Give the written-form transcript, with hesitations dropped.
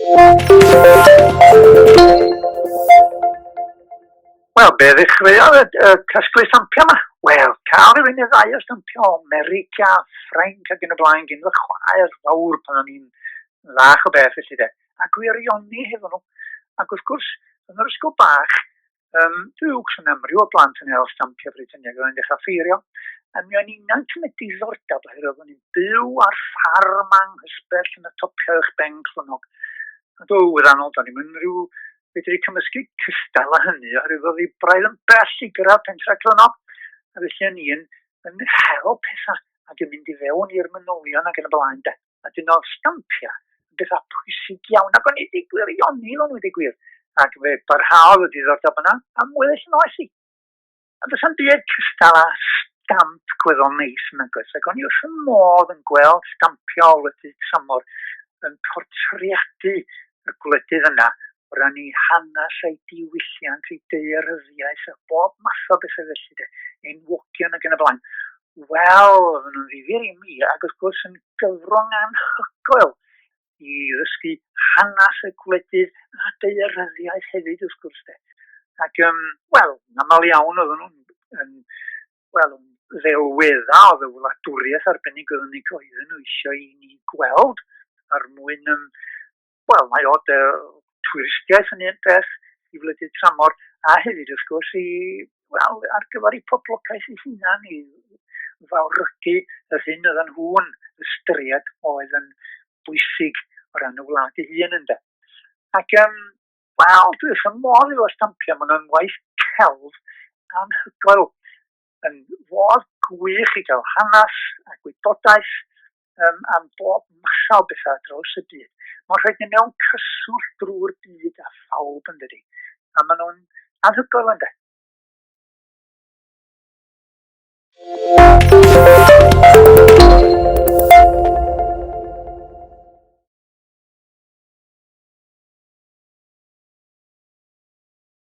Wel, be ddechreuodd y casglu stampio yma? Wel, cael rhywun i ddau o stampio o America, Ffrainc ac yn y blaen gyn fy chwaer fawr pan o'n i'n fach o beth felly de. A gwirioni hefo nhw. Ac wrth gwrs, yn yr ysgol bach, Dukes yn amryw o blant yn hel stampio Brytanieg o'n dechrau ffeirio. A mi o'n i'n cymryd diddordeb oherwydd o'n i'n byw ar ffarm anghysbell yn y topio uwch ben Clwnog. A do wirannol, do'n i'n mynd rhyw fedri cymysgu cystal a hynny oherwydd oedd ei braidd yn bell i gyrraedd pentra Clwnog. A felly o'n i'n hel pethau ac yn mynd i fewn i'r manylion ac yn y blaen de. A dyn oedd stampia yn bethau pwysig iawn ac o'n i wedi gwirioni o'n wedi gwir. Ac fe barhaodd y diddordeb yna am weddill yn oes i. A dys am byd cystal a stamp gweddol neis yn agos. Ac o'n i wrth y modd yn gweld stampio o wledydd tramor yn portreadu y gwledydd yna o ran ei hanes a'i diwylliant, ei deiryddiaeth a bob math o bethau felly de, enwogion ac yn y blaen. Wel, oedden nhw'n ddifyr i mi, ac wrth gwrs yn gyfrwng anhygoel i ddysgu hanes y gwledydd a deiryddiaeth hefyd wrth gwrs de. Ac, wel, yn aml iawn oedden nhw'n ddelwedda o ddewladwriaeth arbennig oedden ni goedden nhw eisiau i ni gweld ar mwyn, wel, mae o twristiaeth yn un peth i wledydd tramor a hefyd wrth gwrs ar gyfer ei poblogaeth ei hunan i fawrygu y hyn oedden nhw'n ystyried oedd yn bwysig o ran y wlad ei hun ynde. Ac wel, dwi wrth y modd efo stampio, maen nhw'n waith celf anhygoel yn fodd gwych i gael hanes a gwybodaeth am bob math o bethau draws y byd. Mae'n rhaid ni mewn cyswllt drwy'r byd a phawb yn dydi. A maen nhw'n anhygoel ynddo.